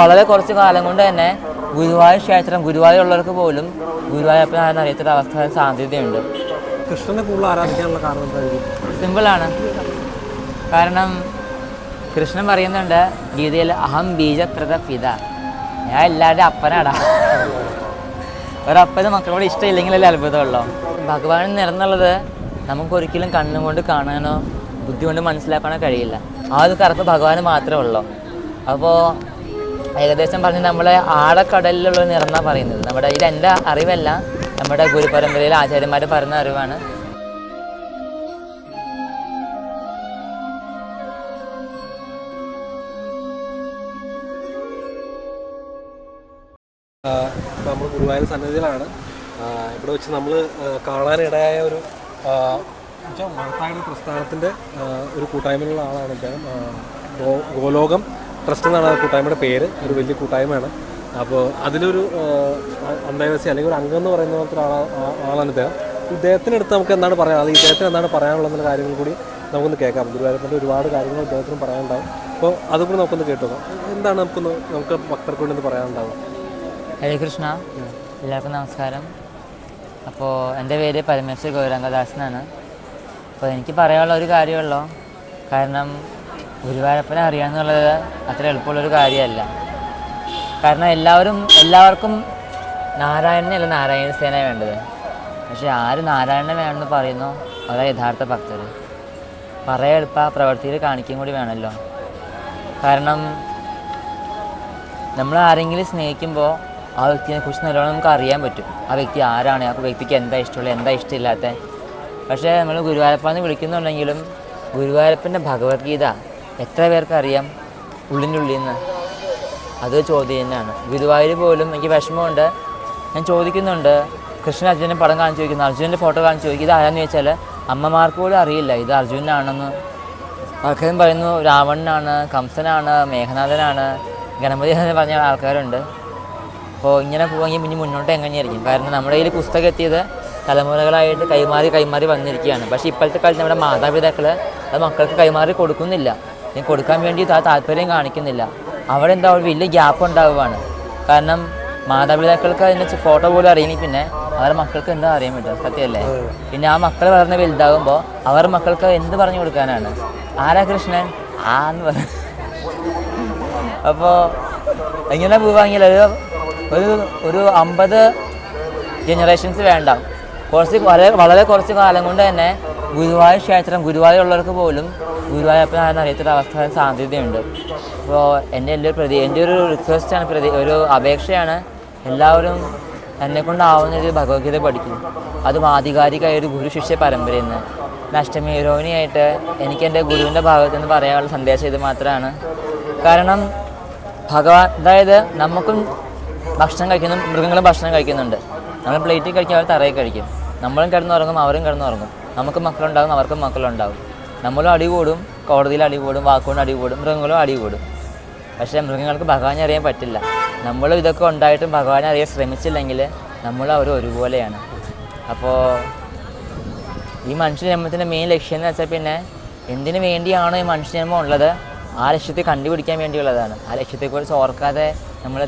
വളരെ കുറച്ച് കാലം കൊണ്ട് തന്നെ ഗുരുവായൂർ ക്ഷേത്രം ഗുരുവായൂരുള്ളവർക്ക് പോലും ഗുരുവായൂരപ്പനാണെന്ന് അറിയത്തൊരു അവസ്ഥ സാധ്യതയുണ്ട്. കൃഷ്ണനെ കൂടുതൽ ആരാധിക്കാനുള്ള കാരണം എന്തായിരിക്കും? സിമ്പിളാണ്. കാരണം കൃഷ്ണൻ പറയുന്നുണ്ട് ഗീതയിൽ, അഹം ബീജപ്രദ പിത, ഞാൻ എല്ലാവരുടെയും അപ്പനാടാ. ഒരപ്പന് മക്കളോട് ഇഷ്ടമില്ലെങ്കിലല്ലേ അത്ഭുതമുള്ളൂ. ഭഗവാൻ നിറന്നുള്ളത് നമുക്കൊരിക്കലും കണ്ണുകൊണ്ട് കാണാനോ ബുദ്ധി കൊണ്ട് മനസ്സിലാക്കാനോ കഴിയില്ല. ആ ഒരു കറുപ്പ് ഭഗവാന് മാത്രമേ ഉള്ളൂ. അപ്പോൾ ഏകദേശം പറഞ്ഞ് നമ്മളെ ആഴക്കടലിലുള്ള നിറന്നാണ് പറയുന്നത്. നമ്മുടെ ഇതെൻ്റെ അറിവല്ല, നമ്മുടെ ഗുരുപരമ്പരയിലെ ആചാര്യന്മാർ പറയുന്ന അറിവാണ്. നമ്മൾ ഗുരുവായൂർ സന്നിധിയിലാണ്. ഇവിടെ വെച്ച് നമ്മൾ കാണാനിടയായ ഒരു മഹത്തായ പ്രസ്ഥാനത്തിൻ്റെ ഒരു കൂട്ടായ്മയിലുള്ള ആളാണ് അദ്ദേഹം. ഗോലോകം ട്രസ്റ്റ് എന്നാണ് ആ കൂട്ടായ്മയുടെ പേര്. ഒരു വലിയ കൂട്ടായ്മയാണ്. അപ്പോൾ അതിലൊരു അന്തേവാസി അല്ലെങ്കിൽ ഒരു അംഗം എന്ന് പറയുന്ന പോലത്തെ ആളാണ് ഇദ്ദേഹം. ഇദ്ദേഹത്തിനടുത്ത് നമുക്ക് എന്താണ് പറയാനുള്ളത്, ഇദ്ദേഹത്തിന് എന്താണ് പറയാനുള്ളതെന്നുള്ള കാര്യങ്ങൾ കൂടി നമുക്കൊന്ന് കേൾക്കാം. ഗുരുവായൂരപ്പൻ്റെ ഒരുപാട് കാര്യങ്ങൾ ഇദ്ദേഹത്തിന് പറയാനുണ്ടാവും. അപ്പോൾ അതുകൂടി നമുക്കൊന്ന് കേട്ടോക്കാം. എന്താണ് നമുക്ക് ഭക്തർക്ക് വേണ്ടി പറയാനുണ്ടാവുക? ഹരേ കൃഷ്ണ, എല്ലാവർക്കും നമസ്കാരം. അപ്പോൾ എൻ്റെ പേര് പരമേശ്വർ ഗൗരാംഗദാസനാണ്. അപ്പോൾ എനിക്ക് പറയാനുള്ള ഒരു കാര്യമുള്ളൂ. കാരണം ഗുരുവായൂരപ്പനെ അറിയാമെന്നുള്ളത് അത്ര എളുപ്പമുള്ളൊരു കാര്യമല്ല. കാരണം എല്ലാവർക്കും നാരായണനല്ല നാരായണ സേന വേണ്ടത്. പക്ഷേ ആര് നാരായണനെ വേണമെന്ന് പറയുന്നോ അതാ യഥാർത്ഥ ഭക്തർ. പറയാൻ എളുപ്പ, പ്രവൃത്തിയിൽ കാണിക്കുകയും കൂടി വേണമല്ലോ. കാരണം നമ്മൾ ആരെങ്കിലും സ്നേഹിക്കുമ്പോൾ ആ വ്യക്തിനെ കുറിച്ച് നല്ലോണം നമുക്ക് അറിയാൻ പറ്റും. ആ വ്യക്തി ആരാണ്, ആ വ്യക്തിക്ക് എന്താ ഇഷ്ടമുള്ളത്, എന്താ ഇഷ്ടമില്ലാത്ത. പക്ഷേ നമ്മൾ ഗുരുവായൂരപ്പനെ വിളിക്കുന്നുണ്ടെങ്കിലും ഗുരുവായൂരപ്പൻ്റെ ഭഗവത്ഗീത എത്ര പേർക്ക് അറിയാം ഉള്ളിൻ്റെ ഉള്ളിൽ നിന്ന്? അത് ചോദ്യം തന്നെയാണ്. ഗുരുവായൂർ പോലും എനിക്ക് വിഷമമുണ്ട്. ഞാൻ ചോദിക്കുന്നുണ്ട്, കൃഷ്ണൻ അർജുനൻ്റെ പടം കാണിച്ച് ചോദിക്കുന്നു, അർജുനൻ്റെ ഫോട്ടോ കാണിച്ച് ചോദിക്കും. ഇത് ആരാന്ന് ചോദിച്ചാൽ അമ്മമാർക്ക് പോലും അറിയില്ല ഇത് അർജുനാണെന്ന്. ആൾക്കാരും പറയുന്നു രാവണനാണ്, കംസനാണ്, മേഘനാഥനാണ്, ഗണപതി എന്ന് പറഞ്ഞ ആൾക്കാരുണ്ട്. അപ്പോൾ ഇങ്ങനെ പോവുമെങ്കിൽ പിന്നെ മുന്നോട്ട് എങ്ങനെയായിരിക്കും? കാരണം നമ്മുടെ കയ്യിൽ പുസ്തകം എത്തിയത് തലമുറകളായിട്ട് കൈമാറി വന്നിരിക്കുകയാണ്. പക്ഷേ ഇപ്പോഴത്തെ കാലത്ത് നമ്മുടെ മാതാപിതാക്കൾ അത് മക്കൾക്ക് കൈമാറി കൊടുക്കുന്നില്ല. കൊടുക്കാൻ വേണ്ടി താല്പര്യം കാണിക്കുന്നില്ല. അവിടെ എന്താ ഒരു വലിയ ഗ്യാപ്പ് ഉണ്ടാവുകയാണ്. കാരണം മാതാപിതാക്കൾക്ക് അതിൻ്റെ ഫോട്ടോ പോലും അറിയണമെങ്കിൽ പിന്നെ അവരുടെ മക്കൾക്ക് എന്താ അറിയാൻ പറ്റും? സത്യമല്ലേ? പിന്നെ ആ മക്കൾ വളർന്ന് വലുതാകുമ്പോൾ അവരുടെ മക്കൾക്ക് എന്ത് പറഞ്ഞു കൊടുക്കാനാണ്? ആരാ കൃഷ്ണൻ എന്ന് പറഞ്ഞു. അപ്പോൾ എങ്ങനെ പോവാമെങ്കിൽ ഒരു 50 ജനറേഷൻസ് വേണ്ട. വളരെ കുറച്ച് കാലം കൊണ്ട് തന്നെ ഗുരുവായൂർ ക്ഷേത്രം ഗുരുവായൂരുള്ളവർക്ക് പോലും ഗുരുവായൂരപ്പനാണെന്ന് അറിയത്തൊരു അവസ്ഥ സാധ്യതയുണ്ട്. അപ്പോൾ എൻ്റെ ഒരു റിക്വസ്റ്റാണ്, ഒരു അപേക്ഷയാണ്, എല്ലാവരും എന്നെക്കൊണ്ടാവുന്ന രീതിയിൽ ഭഗവത്ഗീത പഠിക്കും. അതും ആധികാരികമായ ഒരു ഗുരു ശിഷ്യ പരമ്പരയിൽ നിന്ന്. അഷ്ടമി രോഹിണിയായിട്ട് എനിക്ക് എൻ്റെ ഗുരുവിൻ്റെ ഭാഗത്ത് നിന്ന് പറയാനുള്ള സന്ദേശം ഇത് മാത്രമാണ്. കാരണം അതായത് നമുക്കും ഭക്ഷണം കഴിക്കുന്നു, മൃഗങ്ങളും ഭക്ഷണം കഴിക്കുന്നുണ്ട്. നമ്മൾ പ്ലേറ്റിൽ കഴിക്കും, അവർ തറയിൽ കഴിക്കും. നമ്മളും കിടന്നുറങ്ങും, അവരും കിടന്നുറങ്ങും. നമുക്ക് മക്കളുണ്ടാകും, അവർക്കും മക്കളുണ്ടാകും. നമ്മളും അടി കൂടും, കോടതിയിൽ അടി കൂടും, വാക്കുകൊണ്ട് അടി കൂടും, മൃഗങ്ങളും അടി കൂടും. പക്ഷേ മൃഗങ്ങൾക്ക് ഭഗവാനെ അറിയാൻ പറ്റില്ല. നമ്മൾ ഇതൊക്കെ ഉണ്ടായിട്ടും ഭഗവാനെ അറിയാൻ ശ്രമിച്ചില്ലെങ്കിൽ നമ്മൾ അവർ ഒരുപോലെയാണ്. അപ്പോൾ ഈ മനുഷ്യജന്മത്തിൻ്റെ മെയിൻ ലക്ഷ്യം എന്ന് വെച്ചാൽ പിന്നെ എന്തിനു വേണ്ടിയാണോ ഈ മനുഷ്യജന്മം ഉള്ളത് ആ ലക്ഷ്യത്തെ കണ്ടുപിടിക്കാൻ വേണ്ടിയുള്ളതാണ്. ആ ലക്ഷ്യത്തെക്കുറിച്ച് ഓർക്കാതെ നമ്മൾ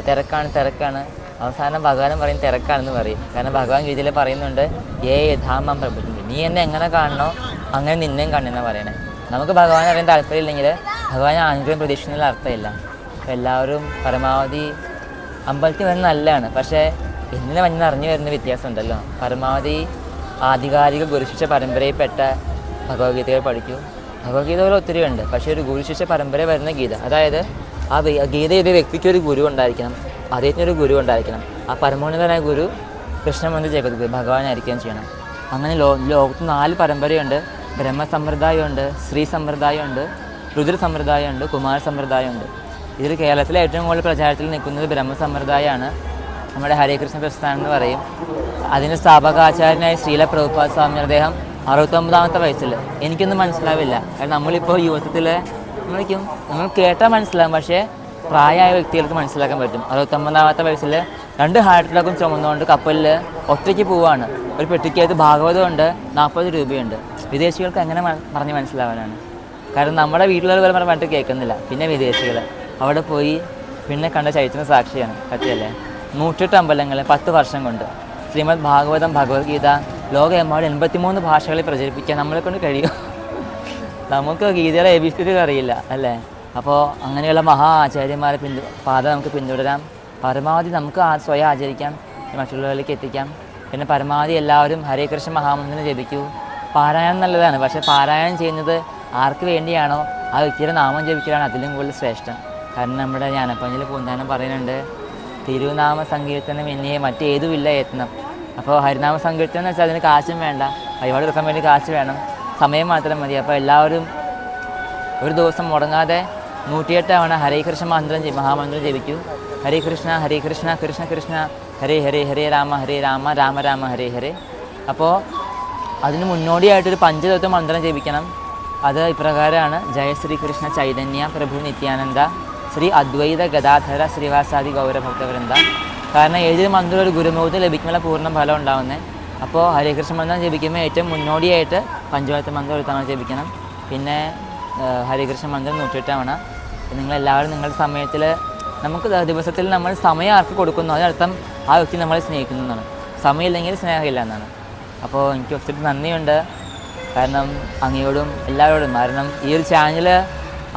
തിരക്കാണ്. അവസാനം ഭഗവാനും പറയും തിരക്കാണെന്ന് പറയും. കാരണം ഭഗവാൻ ഗീതയിൽ പറയുന്നുണ്ട്, യഥാമം പ്രപഞ്ചം, നീ എന്നെ എങ്ങനെ കാണണോ അങ്ങനെ നിന്നെയും കാണണമെന്നാണ് പറയണേ. നമുക്ക് ഭഗവാൻ അറിയാൻ താല്പര്യമില്ലെങ്കിൽ ഭഗവാൻ അനുഗ്രഹം പ്രതീക്ഷിക്കുന്നതിൽ അർത്ഥമില്ല. അപ്പോൾ എല്ലാവരും പരമാവധി അമ്പലത്തിൽ വരുന്നത് നല്ലതാണ്. പക്ഷേ എന്തിനെ വന്ന് അറിഞ്ഞു വരുന്ന വ്യത്യാസമുണ്ടല്ലോ. പരമാവധി ആധികാരിക ഗുരുശിഷ്യ പരമ്പരയിൽപ്പെട്ട ഭഗവത്ഗീതകൾ പഠിക്കൂ. ഭഗവത്ഗീതകൾ ഒത്തിരി ഉണ്ട്. പക്ഷേ ഒരു ഗുരുശിഷ്യ പരമ്പര വരുന്ന ഗീത, അതായത് ആ ഗീത ചെയ്ത വ്യക്തിക്ക് ഒരു ഗുരു ഉണ്ടായിരിക്കണം, അദ്ദേഹത്തിനൊരു ഗുരു ഉണ്ടായിരിക്കണം. ആ പരമോന്നതനായ ഗുരു കൃഷ്ണമന്ത്രി ജഗദ്ഗുരു ഭഗവാനായിരിക്കുകയും ചെയ്യണം. അങ്ങനെ ലോകത്ത് 4 പരമ്പരയുണ്ട്. ബ്രഹ്മസമ്പ്രദായമുണ്ട്, ശ്രീ സമ്പ്രദായമുണ്ട്, രുദ്ര സമ്പ്രദായമുണ്ട്, കുമാര സമ്പ്രദായമുണ്ട്. ഇതിൽ കേരളത്തിലെ ഏറ്റവും കൂടുതൽ പ്രചാരത്തിൽ നിൽക്കുന്നത് ബ്രഹ്മസമ്പ്രദായമാണ്. നമ്മുടെ ഹരേകൃഷ്ണ പ്രസ്ഥാനം എന്ന് പറയും. അതിൻ്റെ സ്ഥാപകാചാര്യനായ ശ്രീല പ്രഭുപാദ സ്വാമി, അദ്ദേഹം 69ാമത്തെ വയസ്സിൽ, എനിക്കൊന്നും മനസ്സിലാവില്ല. കാരണം നമ്മളിപ്പോൾ യുവത്വത്തിൽ നമ്മൾ കേട്ടാൽ മനസ്സിലാകും, പക്ഷേ പ്രായമായ വ്യക്തികൾക്ക് മനസ്സിലാക്കാൻ പറ്റും. 69ാമത്തെ വയസ്സിൽ 2 ഹാർട്ട് അറ്റാക്കും ചുമന്നുകൊണ്ട് കപ്പലിൽ ഒറ്റയ്ക്ക് പോവുകയാണ്. ഒരു പെട്ടിക്കകത്ത് ഭാഗവതമുണ്ട്, 40 രൂപയുണ്ട്. വിദേശികൾക്ക് എങ്ങനെ പറഞ്ഞ് മനസ്സിലാവാനാണ്? കാരണം നമ്മുടെ വീട്ടിലുള്ള പറഞ്ഞിട്ട് കേൾക്കുന്നില്ല, പിന്നെ വിദേശികൾ. അവിടെ പോയി പിന്നെ കണ്ട ചരിത്ര സാക്ഷിയാണ്. സത്യമല്ലേ? 108 അമ്പലങ്ങൾ 10 വർഷം കൊണ്ട് ശ്രീമദ് ഭാഗവതം ഭഗവത്ഗീത ലോകമെമ്പാടും 83 ഭാഷകളിൽ പ്രചരിപ്പിക്കാൻ നമ്മളെ കൊണ്ട് കഴിയും. നമുക്ക് ഗീതയുടെ ABCD അറിയില്ല അല്ലേ? അപ്പോൾ അങ്ങനെയുള്ള മഹാ ആചാര്യന്മാരെ പാത നമുക്ക് പിന്തുടരാം. പരമാവധി നമുക്ക് സ്വയം ആചരിക്കാം, മറ്റുള്ളവരിലേക്ക് എത്തിക്കാം. പിന്നെ പരമാവധി എല്ലാവരും ഹരേ കൃഷ്ണ മഹാമന്ത്രം ജപിക്കൂ. പാരായണം നല്ലതാണ്, പക്ഷേ പാരായണം ചെയ്യുന്നത് ആർക്ക് വേണ്ടിയാണോ ആ വ്യക്തിയുടെ നാമം ജപിക്കലാണ് അതിലും കൂടുതൽ ശ്രേഷ്ഠം. കാരണം നമ്മുടെ ജ്ഞാനപ്പഞ്ചിൽ പൂന്താനം പറയുന്നുണ്ട്, തിരുനാമ സങ്കീർത്തനം എന്നിയെ മറ്റേതുമില്ല യത്നം. അപ്പോൾ ഹരിനാമ സങ്കീർത്തനം എന്ന് വെച്ചാൽ അതിന് കാശും വേണ്ട, വഴിപാട് എടുക്കാൻ വേണ്ടി കാശ് വേണം, സമയം മാത്രം മതി. അപ്പോൾ എല്ലാവരും ഒരു ദിവസം മുടങ്ങാതെ 108 തവണ ഹരേ കൃഷ്ണ മഹാമന്ത്രം ജപിക്കൂ. ഹരേ കൃഷ്ണ കൃഷ്ണ കൃഷ്ണ ഹരേ ഹരേ ഹരേ രാമ രാമ രാമ ഹരേ ഹരേ. അപ്പോൾ അതിന് മുന്നോടിയായിട്ടൊരു പഞ്ചതത്വ മന്ത്രം ജപിക്കണം. അത് ഇപ്രകാരമാണ്: ജയ ശ്രീ കൃഷ്ണ ചൈതന്യ പ്രഭു നിത്യാനന്ദ ശ്രീ അദ്വൈത ഗദാധര ശ്രീവാസാദി ഗൗരഭക്തവൃന്ദ. കാരണം ഏതൊരു മന്ത്രം ഒരു ഗുരുമുഖത്ത് ലഭിക്കുമ്പോൾ പൂർണ്ണ ഫലം ഉണ്ടാകുന്നത്. അപ്പോൾ ഹരേകൃഷ്ണ മന്ത്രം ജപിക്കുമ്പോൾ ഏറ്റവും മുന്നോടിയായിട്ട് പഞ്ചവത്വ മന്ത്രം ഒരു തവണ ജപിക്കണം. പിന്നെ ഹരേകൃഷ്ണ മന്ത്രം 108 തവണ. നിങ്ങളെല്ലാവരും നിങ്ങളുടെ സമയത്തിൽ നമുക്ക് ദിവസത്തിൽ നമ്മൾ സമയം ആർക്ക് കൊടുക്കുന്നു അതിനർത്ഥം ആ വ്യക്തി നമ്മളെ സ്നേഹിക്കുന്നു എന്നാണ്. സമയമില്ലെങ്കിൽ സ്നേഹമില്ല എന്നാണ്. അപ്പോൾ എനിക്ക് ഒത്തിരി നന്ദിയുണ്ട് കാരണം അങ്ങയോടും എല്ലാവരോടും. കാരണം ഈ ഒരു ചാനൽ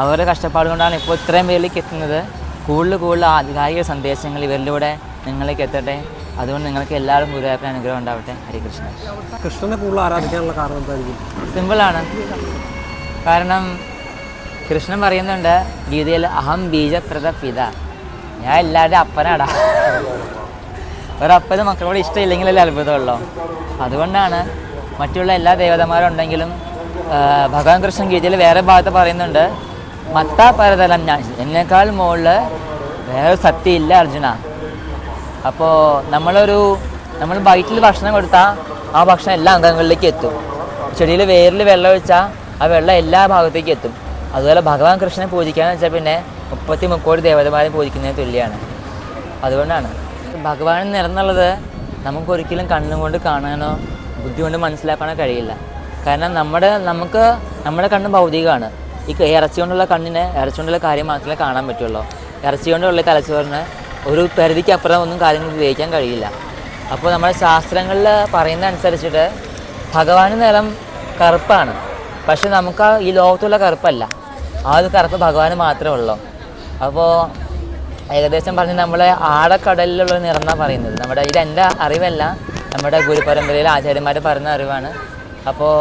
അവരുടെ കഷ്ടപ്പാട് കൊണ്ടാണ് ഇപ്പോൾ ഇത്രയും പേരിലേക്ക് എത്തുന്നത്. കൂടുതൽ ആധികാരിക സന്ദേശങ്ങൾ ഇവരിലൂടെ നിങ്ങളിലേക്ക് എത്തട്ടെ. അതുകൊണ്ട് നിങ്ങൾക്ക് എല്ലാവരും ഗുരുവായൂരപ്പൻ അനുഗ്രഹം ഉണ്ടാവട്ടെ. ഹരികൃഷ്ണ. കൃഷ്ണനെ കൂടുതൽ ആരാധിക്കാനുള്ള കാരണം എന്തായിരിക്കും? സിമ്പിളാണ്. കാരണം കൃഷ്ണൻ പറയുന്നുണ്ട് ഗീതയിൽ, അഹം ബീജപ്രദ പിത, ഞാൻ എല്ലാവരുടെയും അപ്പനാടാ. ഒരപ്പന് മക്കളോട് ഇഷ്ടമില്ലെങ്കിലല്ലേ അത്ഭുതമുള്ളൂ. അതുകൊണ്ടാണ് മറ്റുള്ള എല്ലാ ദേവതമാരും ഉണ്ടെങ്കിലും ഭഗവാൻ കൃഷ്ണൻ ഗീതയിൽ വേറെ ഭാഗത്ത് പറയുന്നുണ്ട്, മത്താ പരതലം ഞാൻ, എന്നേക്കാൾ മുകളിൽ വേറെ സത്യം ഇല്ല അർജുന. അപ്പോൾ നമ്മൾ വയറ്റിൽ ഭക്ഷണം കൊടുത്താൽ ആ ഭക്ഷണം എല്ലാ അംഗങ്ങളിലേക്ക് എത്തും. ചെടിയിൽ വേരിൽ വെള്ളം ഒഴിച്ചാൽ ആ വെള്ളം എല്ലാ ഭാഗത്തേക്കും എത്തും. അതുപോലെ ഭഗവാൻ കൃഷ്ണനെ പൂജിക്കാന്ന് വെച്ചാൽ പിന്നെ 30 കോടി ദേവതമാരെ പൂജിക്കുന്നതിന് തുല്യമാണ്. അതുകൊണ്ടാണ് ഭഗവാൻ നിറന്നുള്ളത് നമുക്കൊരിക്കലും കണ്ണുകൊണ്ട് കാണാനോ ബുദ്ധി കൊണ്ട് മനസ്സിലാക്കാനോ കഴിയില്ല. കാരണം നമ്മുടെ കണ്ണ് ഭൗതികമാണ്. ഈ ഇറച്ചി കൊണ്ടുള്ള കണ്ണിന് ഇറച്ചി കൊണ്ടുള്ള കാര്യം മാത്രമേ കാണാൻ പറ്റുള്ളൂ. ഇറച്ചി കൊണ്ടുള്ള തലച്ചോറിന് ഒരു പരിധിക്ക് അപ്പുറം ഒന്നും കാര്യങ്ങൾ ഉപയോഗിക്കാൻ കഴിയില്ല. അപ്പോൾ നമ്മുടെ ശാസ്ത്രങ്ങളിൽ പറയുന്ന അനുസരിച്ചിട്ട് ഭഗവാന് നിറം കറുപ്പാണ്. പക്ഷെ നമുക്ക് ഈ ലോകത്തുള്ള കറുപ്പല്ല, ആ ഒരു കറുപ്പ് ഭഗവാന് മാത്രമേ ഉള്ളൂ. അപ്പോൾ ഏകദേശം പറഞ്ഞ് നമ്മളെ ആഴക്കടലിലുള്ള നിറം എന്നാണ് പറയുന്നത്. ഇതെൻ്റെ അറിവല്ല, നമ്മുടെ ഗുരുപരമ്പരയിലെ ആചാര്യന്മാർ പറഞ്ഞ അറിവാണ്. അപ്പോൾ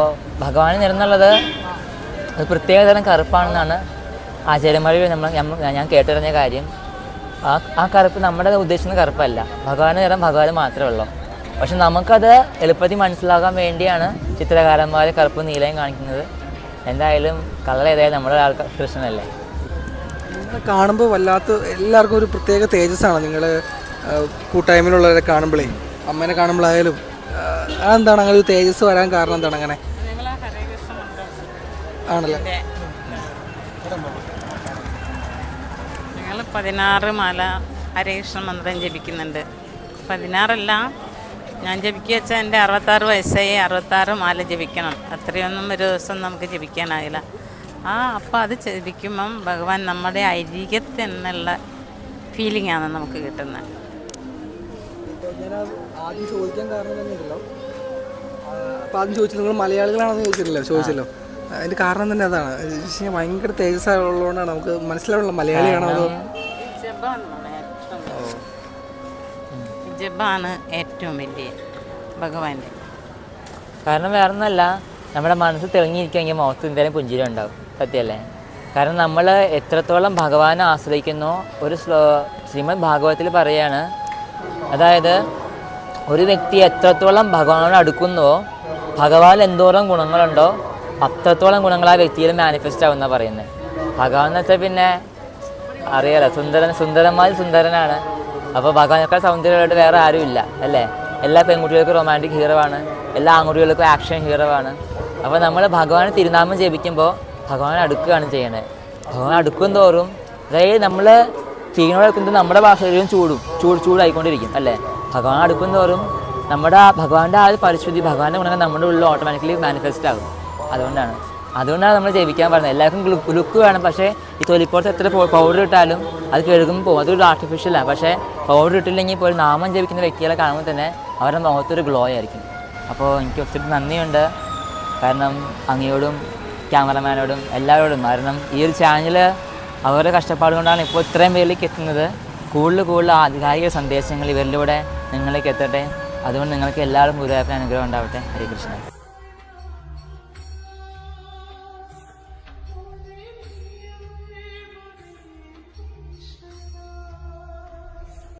ഭഗവാന് നിറന്നുള്ളത് ഒരു പ്രത്യേകതരം കറുപ്പാണെന്നാണ് ആചാര്യന്മാർ ഞാൻ കേട്ടറിഞ്ഞ കാര്യം. ആ കറുപ്പ് നമ്മുടെ ഉദ്ദേശിക്കുന്ന കറുപ്പല്ല, ഭഗവാന് നിറം ഭഗവാന് മാത്രമേ ഉള്ളൂ. പക്ഷെ നമുക്കത് എളുപ്പത്തിൽ മനസ്സിലാക്കാൻ വേണ്ടിയാണ് ചിത്രകാരന്മാർ കറുപ്പ് നീലയും കാണിക്കുന്നത്. എന്തായാലും കളർ ഏതായാലും നമ്മുടെ ആൾക്കാർ കൃഷ്ണനല്ലേ. കാണുമ്പോൾ വല്ലാത്ത എല്ലാവർക്കും ഒരു പ്രത്യേക തേജസ്സാണ് നിങ്ങൾ കൂട്ടായ്മയിലുള്ളവരെ കാണുമ്പോഴേ, അമ്മേനെ കാണുമ്പോഴായാലും. അതെന്താണ് അങ്ങനെ ഒരു തേജസ് വരാൻ കാരണം? എന്താണ് അങ്ങനെ? ആണല്ലേ. ഞങ്ങൾ 16 മാല ഹരേകൃഷ്ണ മന്ത്രം ജപിക്കുന്നുണ്ട്. 16 ഞാൻ ജപിക്കുക വെച്ചാൽ എൻ്റെ 66 വയസ്സായി. 66 മാല ജപിക്കണം. അത്രയൊന്നും ഒരു ദിവസം നമുക്ക് ജപിക്കാനായില്ല. അപ്പോൾ അത് ജപിക്കുമ്പം ഭഗവാൻ നമ്മുടെ അരികത്ത് എന്നുള്ള ഫീലിംഗാണ് നമുക്ക് കിട്ടുന്നത്. ആദ്യം ചോദിക്കാൻ കാരണം തന്നെ ഉണ്ടല്ലോ. അപ്പോൾ ആദ്യം ചോദിച്ചു നിങ്ങൾ മലയാളികളാണെന്ന് ചോദിച്ചല്ലോ. അതിൻ്റെ കാരണം തന്നെ അതാണ്. ഭയങ്കര തേജസ്സുള്ളതുകൊണ്ടാണ് നമുക്ക് മനസ്സിലാവുള്ള മലയാളിയാണോ അതോ ജപാണ് ഏറ്റവും വലിയ ഭഗവാന്റെ. കാരണം വേറെ ഒന്നുമല്ല, നമ്മുടെ മനസ്സ് തെളിഞ്ഞിരിക്കുമെങ്കിൽ മുഖത്ത് എന്തായാലും പുഞ്ചിരി ഉണ്ടാവും. സത്യമല്ലേ? കാരണം നമ്മൾ എത്രത്തോളം ഭഗവാനെ ആശ്രയിക്കുന്നോ, ഒരു ശ്രീമദ് ഭാഗവതത്തിൽ പറയാണ്, അതായത് ഒരു വ്യക്തി എത്രത്തോളം ഭഗവാനോട് അടുക്കുന്നുവോ ഭഗവാൻ എന്തോരം ഗുണങ്ങളുണ്ടോ അത്രത്തോളം ഗുണങ്ങൾ ആ വ്യക്തിയിൽ മാനിഫെസ്റ്റ് ആവുമെന്നാണ് പറയുന്നത്. ഭഗവാൻ എന്ന് വെച്ചാൽ പിന്നെ അറിയാലോ, സുന്ദരനാണ്. അപ്പോൾ ഭഗവാനേക്കാൾ സൗന്ദര്യമായിട്ട് വേറെ ആരുമില്ല അല്ലേ? എല്ലാ പെൺകുട്ടികൾക്കും റൊമാൻറ്റിക് ഹീറോ ആണ്, എല്ലാ ആൺകുട്ടികൾക്കും ആക്ഷൻ ഹീറോ ആണ്. അപ്പോൾ നമ്മൾ ഭഗവാനെ തിരുനാമം ജപിക്കുമ്പോൾ ഭഗവാൻ അടുക്കുകയാണ് ചെയ്യണത്. ഭഗവാൻ അടുക്കും തോറും, അതായത് നമ്മൾ ചെയ്യുന്നതോടെ അടുക്കുമ്പോൾ നമ്മുടെ ശരീരം ചൂടായിക്കൊണ്ടിരിക്കും അല്ലേ? ഭഗവാൻ അടുക്കും തോറും ഭഗവാന്റെ ആ ഒരു പരിശുദ്ധി, ഭഗവാന്റെ ഗുണങ്ങൾ നമ്മുടെ ഉള്ളിൽ ഓട്ടോമാറ്റിക്കലി മാനിഫെസ്റ്റ് ആകും. അതുകൊണ്ടാണ് അതുകൊണ്ടാണ് നമ്മൾ ജപിക്കാൻ പറയുന്നത്. എല്ലാവർക്കും ലുക്ക് വേണം, പക്ഷേ ഈ തൊലിപ്പുറത്ത് എത്ര പൗഡർ ഇട്ടാലും അത് കഴുകുമ്പോൾ പോകും. അതൊരു ആർട്ടിഫിഷ്യലാണ്. പക്ഷേ പൗഡർ ഇട്ടില്ലെങ്കിൽ ഇപ്പോൾ ഒരു നാമം ജപിക്കുന്ന വ്യക്തികളെ കാണുമ്പോൾ തന്നെ അവരുടെ മുഖത്തൊരു ഗ്ലോ ആയിരിക്കും. അപ്പോൾ എനിക്ക് ഒത്തിരി നന്ദിയുണ്ട്, കാരണം അങ്ങയോടും ക്യാമറമാനോടും എല്ലാവരോടും. കാരണം ഈ ഒരു ചാനൽ അവരുടെ കഷ്ടപ്പാട് കൊണ്ടാണ് ഇപ്പോൾ ഇത്രയും പേരിലേക്ക് എത്തുന്നത്. കൂടുതൽ ആധികാരിക സന്ദേശങ്ങൾ ഇവരിലൂടെ നിങ്ങളിലേക്ക് എത്തട്ടെ. അതുകൊണ്ട് നിങ്ങൾക്ക് എല്ലാവരും ഗുരുവായൂരപ്പൻ അനുഗ്രഹം ഉണ്ടാവട്ടെ. ഹരേ കൃഷ്ണ.